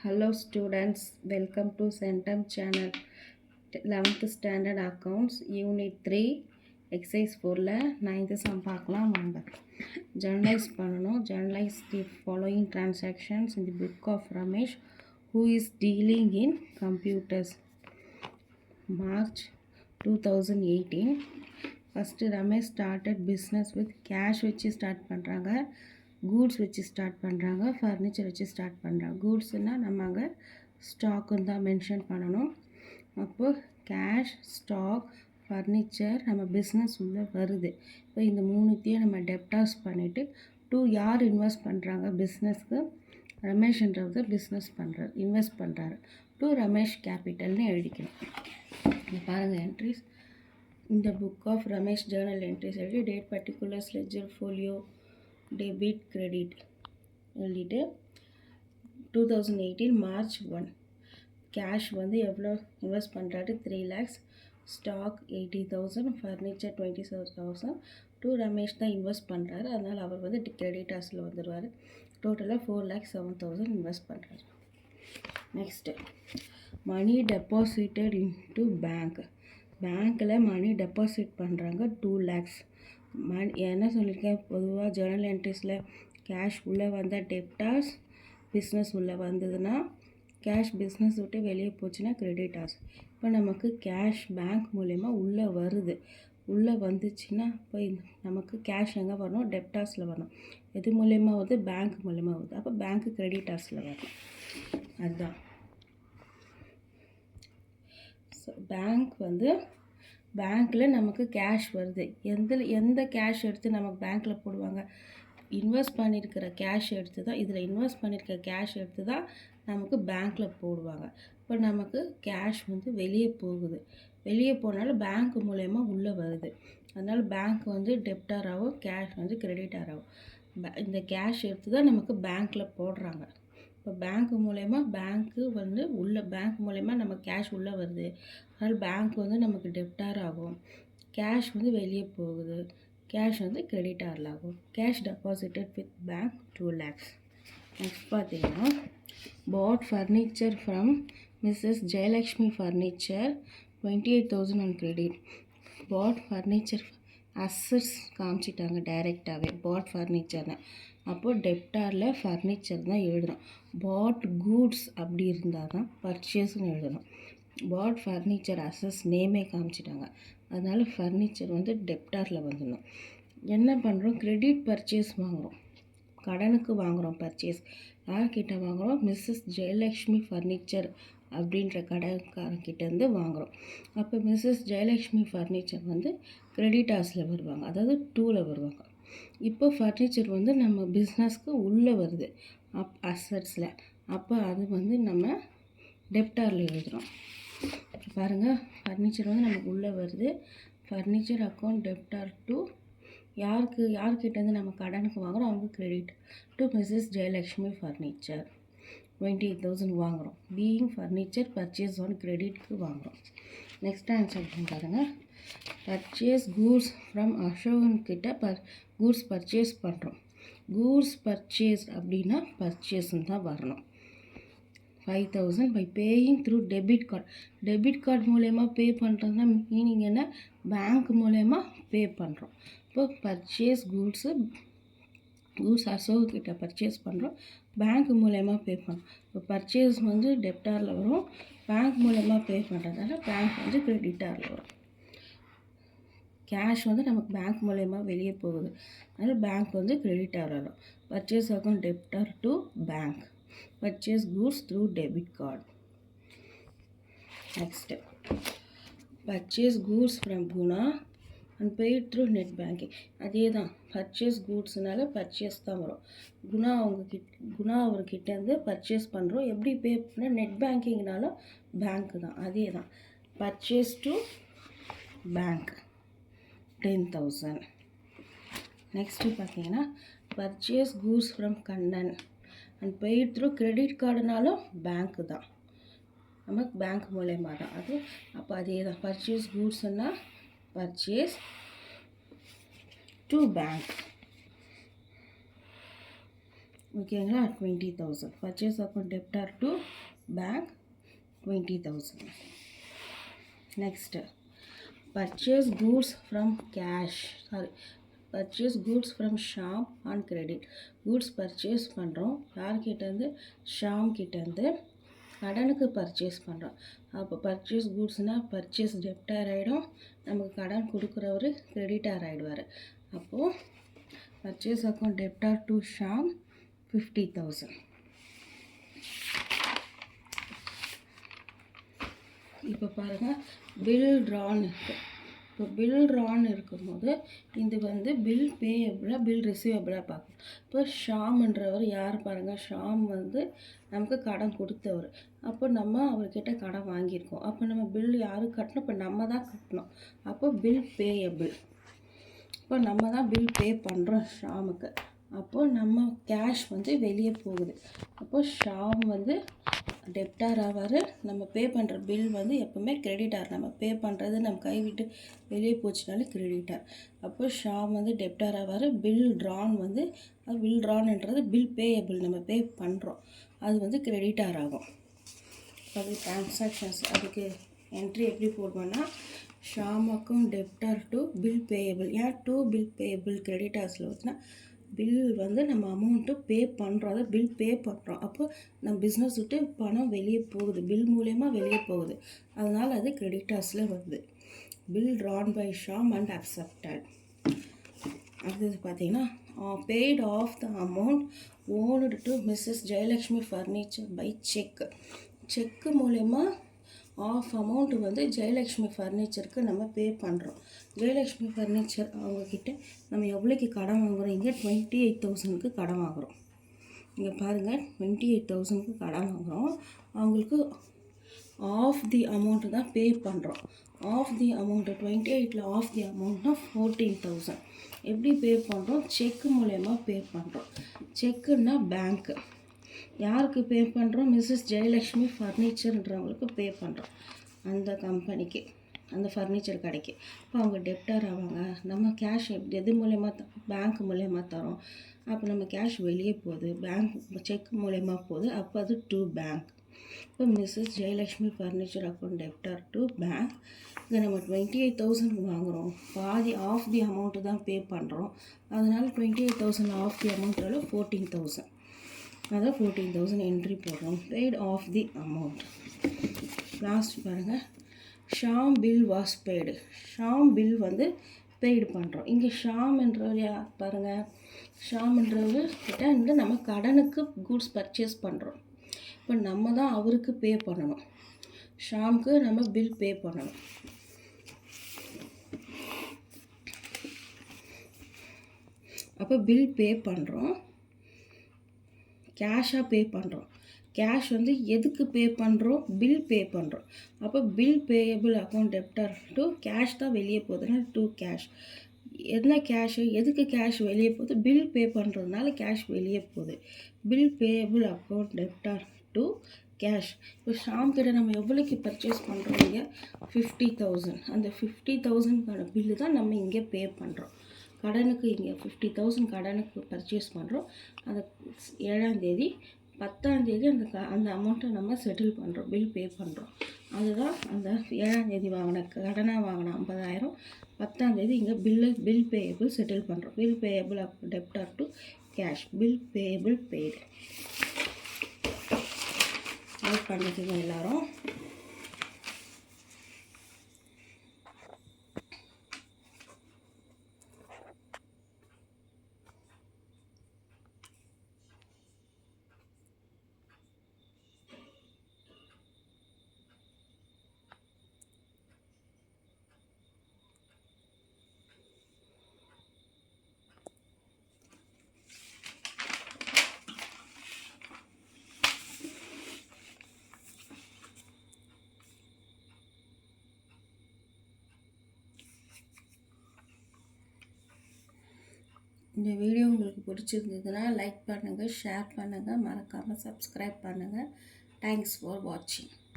Hello students, welcome to Centum channel. 11th standard accounts unit 3 exercise 4ல 9th sum பார்க்கலாம் வாங்க. Journalize பண்ணனும். Journalize the following transactions in the book of Ramesh who is dealing in computers. March 2018. First Ramesh started business with cash வச்சு start பண்ணுறாங்க. Goods வச்சு start பண்ணுறாங்க, furniture வச்சு start பண்ணுறாங்க. கூட்ஸ்னால் நம்ம அங்கே ஸ்டாக்குன்னு தான் மென்ஷன் பண்ணணும். அப்போது கேஷ், ஸ்டாக், ஃபர்னிச்சர் நம்ம பிஸ்னஸ் உள்ளே வருது. இப்போ இந்த மூணுத்தையும் நம்ம டெப்டாஸ் பண்ணிவிட்டு யார் இன்வெஸ்ட் பண்ணுறாங்க பிஸ்னஸ்க்கு? ரமேஷ்ன்றவர் பிஸ்னஸ் பண்ணுறாரு, இன்வெஸ்ட் பண்ணுறாரு. ரமேஷ் கேபிட்டல்னு எழுதிக்கணும். இங்கே பாருங்கள் என்ட்ரிஸ். இந்த book of Ramesh journal entries எழுதி date, particulars, ledger, folio, debit, credit எழுதிட்டு 2018 மார்ச் 1 கேஷ் வந்து எவ்வளோ இன்வெஸ்ட் பண்ணுறாரு? 3 lakhs, ஸ்டாக் 80,000, ஃபர்னிச்சர் 27,000. ரமேஷ் தான் இன்வெஸ்ட் பண்ணுறாரு, அதனால் அவர் வந்து கிரெடிட்டாஸில் வந்துடுவார். டோட்டலாக 4,07,000 இன்வெஸ்ட் பண்ணுறாரு. Next money deposited into bank. பேங்க்கில் மணி டெபாசிட் பண்ணுறாங்க 2 lakhs. என்ன சொல்லியிருக்கேன், பொதுவாக ஜேர்னல் என்ட்ரிஸில் கேஷ் உள்ளே வந்தால் டெப்டாஸ், பிஸ்னஸ் உள்ளே வந்ததுன்னா கேஷ் பிஸ்னஸ் விட்டு வெளியே போச்சுன்னா கிரெடிட்டாஸ். இப்போ நமக்கு கேஷ் பேங்க் மூலயமா உள்ளே வருது. உள்ளே வந்துச்சுன்னா இப்போ நமக்கு கேஷ் எங்கே வரணும்? டெப்டாஸில் வரணும். எது மூலயமா வருது? பேங்க் மூலயமா வருது. அப்போ பேங்க்கு கிரெடிட்டாஸில் வரணும். அதுதான் பேங்க் வந்து பேங்க்கில் நமக்கு கேஷ் வருது. எந்த கேஷ் எடுத்து நமக்கு பேங்க்கில் போடுவாங்க? இன்வெஸ்ட் பண்ணியிருக்கிற கேஷ் எடுத்து தான், இதில் இன்வெஸ்ட் பண்ணியிருக்கிற கேஷ் எடுத்து தான் நமக்கு பேங்க்கில் போடுவாங்க. இப்போ நமக்கு கேஷ் வந்து வெளியே போகுது. வெளியே போனாலும் பேங்க் மூலயமா உள்ளே வருது. அதனால் பேங்க் வந்து டெப்டாராகவும் கேஷ் வந்து கிரெடிட்டாராகவும். இந்த கேஷ் எடுத்து தான் நமக்கு பேங்க்கில் போடுறாங்க. இப்போ பேங்க் மூலயமா பேங்க்கு வந்து பேங்க் மூலயமா நம்ம கேஷ் உள்ளே வருது. அதனால் பேங்க் வந்து நமக்கு டெப்டார் ஆகும். கேஷ் வந்து வெளியே போகுது. கேஷ் வந்து கிரெடிட்டாரில் ஆகும். Cash deposited with bank 2 lakhs. Next பார்த்தீங்கன்னா bought furniture from Mrs Jayalakshmi furniture 28,000 on credit. Bought furniture assets காமிச்சிட்டாங்க டைரெக்டாகவே பாட் ஃபர்னிச்சர்னு. அப்போது டெப்டாரில் ஃபர்னிச்சர் தான் எழுதணும். பாட் கூட்ஸ் அப்படி இருந்தால் தான் பர்ச்சேஸ்ன்னு எழுதணும். பாட் ஃபர்னிச்சர் அசஸ் நேமே காமிச்சிட்டாங்க, அதனால் ஃபர்னிச்சர் வந்து டெப்டாரில் வந்துடணும். என்ன பண்ணுறோம்? கிரெடிட் பர்ச்சேஸ் வாங்குகிறோம், கடனுக்கு வாங்குகிறோம். பர்ச்சேஸ் யார்கிட்ட வாங்குகிறோம்? மிஸ்ஸஸ் ஜெயலக்ஷ்மி ஃபர்னிச்சர் அப்படின்ற கடைக்காரங்கிட்டேருந்து வாங்குகிறோம். அப்போ மிஸ்ஸஸ் ஜெயலக்ஷ்மி ஃபர்னிச்சர் வந்து கிரெடிட்டாஸில் வருவாங்க, அதாவது 2ல் வருவாங்க. இப்போ ஃபர்னிச்சர் வந்து நம்ம பிஸ்னஸ்க்கு உள்ளே வருது அசட்ஸில். அப்போ அது வந்து நம்ம டெப்டாரில் எழுதுகிறோம். பாருங்கள், ஃபர்னிச்சர் வந்து நமக்கு உள்ளே வருது. ஃபர்னிச்சர் அக்கௌண்ட் டெப்டார் டு யார்கிட்டேருந்து நம்ம கடனுக்கு வாங்குகிறோம்? அவங்க credit to Mrs Jayalakshmi furniture 28,000 வாங்குகிறோம். பீயிங் ஃபர்னிச்சர் பர்ச்சேஸ் ஆன் கிரெடிட்க்கு வாங்குகிறோம். நெக்ஸ்ட் ஆன்சர் பாருங்கள். பர்ச்சேஸ் கூட்ஸ் ஃப்ரம் அசோகன் கிட்ட கூட்ஸ் பர்ச்சேஸ் பண்ணுறோம். கூட்ஸ் பர்ச்சேஸ் அப்படின்னா பர்ச்சேஸ்ன்னு தான் வரணும். 5,000 by paying through debit card. Debit card மூலயமா பே பண்ணுறதுனா மீனிங் என்ன? பேங்க் மூலயமா பே பண்ணுறோம். இப்போ பர்ச்சேஸ் கூட்ஸ் அசோகிட்ட பர்ச்சேஸ் பண்ணுறோம், பேங்க் மூலயமா பே பண்ணுறோம். இப்போ பர்ச்சேஸ் வந்து டெப்டாரில் வரும், பேங்க் மூலயமா பே பண்ணுறதுனால பேங்க் வந்து கிரெடிட்டாரில் வரும். கேஷ் வந்து நமக்கு பேங்க் மூலயமா வெளியே போகுது, அதனால் பேங்க் வந்து கிரெடிட்டார் வரும். Purchase account debtor to bank. Purchase goods through debit card. Next purchase goods from Guna and paid through net banking. அதே தான், பர்ச்சேஸ் கூட்ஸ்னால பர்ச்சேஸ் தான் வரும். குணா அவர்கிட்டேருந்து பர்ச்சேஸ் பண்ணுறோம். எப்படி பே பண்ண? நெட் பேங்கிங்னாலும் பேங்க்கு தான். அதே தான், பர்ச்சேஸ் டு பேங்க் 10,000. நெக்ஸ்ட்டு பார்த்தீங்கன்னா purchase goods from Kannan and paid through credit கார்டுனாலும் பேங்க்கு தான், நமக்கு பேங்க் மூலயமா தான் அது. அப்போ அதே தான், பர்ச்சேஸ் கூட்ஸ்னால் பர்ச்சேஸ் டு பேங்க். ஓகேங்களா 20,000 purchase account debtor to bank 20,000. Next purchase goods from purchase goods from Shyam on credit. Goods purchase பண்ணுறோம் யார்கிட்டேருந்து, ஷாம் கிட்டேருந்து கடனுக்கு பர்ச்சேஸ் பண்ணுறோம். அப்போ பர்ச்சேஸ் கூட்ஸ்னால் பர்ச்சேஸ் டெப்டார் ஆகிடும், நமக்கு கடன் கொடுக்குறவர் கிரெடிட்டார் ஆகிடுவார். அப்போது purchase account debtor to Sham 50,000. இப்போ பாருங்கள் பில் ட்ரான் இருக்குது. இப்போ பில் ட்ரான் இருக்கும்போது இது வந்து பில் பேயபிளாக பில் ரிசீவபிளாக பார்க்கணும். இப்போ ஷாம்ன்றவர் யார் பாருங்கள், ஷாம் வந்து நமக்கு கடன் கொடுத்தவர். அப்போ நம்ம அவர்கிட்ட கடன் வாங்கியிருக்கோம். அப்போ நம்ம பில் யாருக்கு கட்டணும், இப்போ நம்ம தான் கட்டணும். அப்போ பில் பேயபிள், இப்போ நம்ம தான் பில் பே பண்ணுறோம் ஷாமுக்கு. அப்போது நம்ம கேஷ் வந்து வெளியே போகுது. அப்போது ஷாம் வந்து டெப்டார் ஆவார், நம்ம பே பண்ணுற பில் வந்து எப்போவுமே கிரெடிட்டார். நம்ம பே பண்ணுறது நம்ம கைவிட்டு வெளியே போச்சுனாலே கிரெடிட்டார். அப்போ ஷாம் வந்து டெப்டார் ஆவார். பில் ட்ரான் வந்து பில் ட்ரான்ன்றது பில் பேயபிள், நம்ம பே பண்ணுறோம், அது வந்து கிரெடிட்டார் ஆகும். அது டிரான்சாக்ஷன்ஸ், அதுக்கு என்ட்ரி எப்படி போடுவோன்னா Shyam account debtor to bill payable. ஏன் டு பில் பேயபிள் கிரெடிட்டார்ஸில் வந்துன்னா பில் வந்து நம்ம அமௌண்ட்டு பே பண்ணுறோம், அதை பில் பே பண்ணுறோம். அப்போ நம்ம பிஸ்னஸ் விட்டு பணம் வெளியே போகுது, பில் மூலயமா வெளியே போகுது, அதனால் அது கிரெடிட்டார்ஸில் வருது. Bill drawn by Shyam and accepted. அடுத்தது பார்த்தீங்கன்னா paid off the amount owned to Mrs Jayalakshmi furniture by cheque. Cheque மூலயமா ஆஃப் அமௌண்ட் வந்து ஜெயலக்ஷ்மி ஃபர்னிச்சருக்கு நம்ம பே பண்ணுறோம். ஜெயலக்ஷ்மி ஃபர்னிச்சர் அவங்கக்கிட்ட நம்ம எவ்வளோக்கு கடன் வாங்குகிறோம், இங்கே 28,000க்கு கடன் வாங்குகிறோம். இங்கே பாருங்கள் 28,000க்கு கடன் வாங்குகிறோம். அவங்களுக்கு ஆஃப் தி அமௌண்ட்டு தான் பே பண்ணுறோம். ஆஃப் தி அமௌண்ட்டு 28ல் ஆஃப் தி அமௌண்ட்னா 14,000. எப்படி பே பண்ணுறோம், செக்கு மூலயமா பே பண்ணுறோம். செக்குன்னா பேங்க்கு. யாருக்கு பே பண்ணுறோம், மிஸ்ஸஸ் ஜெயலக்ஷ்மி ஃபர்னிச்சர்ன்றவங்களுக்கு பே பண்ணுறோம், அந்த கம்பெனிக்கு, அந்த ஃபர்னிச்சர் கடைக்கு. இப்போ அவங்க டெப்டார் ஆவாங்க. நம்ம கேஷ் எது மூலயமா பேங்க் மூலயமா தரோம். அப்போ நம்ம கேஷ் வெளியே போகுது, பேங்க் செக் மூலயமா போகுது, அப்போ அது டு பேங்க். இப்போ Mrs Jayalakshmi furniture account debtor to bank. இங்கே நம்ம 28,000 வாங்குகிறோம், பாதி ஆஃப் தி அமௌண்ட்டு தான் பே பண்ணுறோம். அதனால் 28,000 ஆஃப் தி அமௌண்ட்டில் 14,000, அதான் 14,000 என்ட்ரி போடுறோம். Paid off the amount. Last பாருங்கள் Shyam bill was paid. Shyam bill வந்து பெய்டு பண்ணுறோம். இங்கே ஷாம்ன்றவர் பாருங்கள், ஷாம்ன்றவர் கிட்ட வந்து நம்ம கடனுக்கு கூட்ஸ் பர்ச்சேஸ் பண்ணுறோம். இப்போ நம்ம தான் அவருக்கு பே பண்ணணும், ஷாமுக்கு நம்ம பில் பே பண்ணணும். அப்போ பில் பே பண்ணுறோம், கேஷாக பே பண்ணுறோம். கேஷ் வந்து எதுக்கு பே பண்ணுறோம், பில் பே பண்ணுறோம். அப்போ bill payable account debtor to cash தான் வெளியே போகுதுன்னா டு கேஷ். என்ன கேஷு, எதுக்கு கேஷ் வெளியே போகுது, பில் பே பண்ணுறதுனால கேஷ் வெளியே போகுது. Bill payable account debtor to cash. இப்போ ஷாம் கிட்ட நம்ம எவ்வளோக்கு பர்ச்சேஸ் பண்ணுறோம், இங்கே 50,000. அந்த 50,000க்கான பில்லு தான் நம்ம இங்கே பே பண்ணுறோம். கடனுக்கு இங்கே 50,000 கடனுக்கு பர்ச்சேஸ் பண்ணுறோம். அந்த 7ஆம் தேதி 10ஆம் தேதி அந்த அமௌண்ட்டை நம்ம செட்டில் பண்ணுறோம், பில் பே பண்ணுறோம். அதுதான் அந்த 7ஆம் தேதி வாங்கின கடனாக வாங்கின 50,000, 10ஆம் தேதி இங்கே பில் பேயபிள் செட்டில் பண்ணுறோம். Bill payable debtor to cash, bill payable paid. Note பண்ணிக்கோங்க எல்லாரும். இந்த வீடியோ உங்களுக்கு பிடிச்சிருந்ததுன்னா லைக் பண்ணுங்கள், ஷேர் பண்ணுங்கள், மறக்காமல் சப்ஸ்கிரைப் பண்ணுங்கள். தேங்க்ஸ் ஃபார் வாட்சிங்.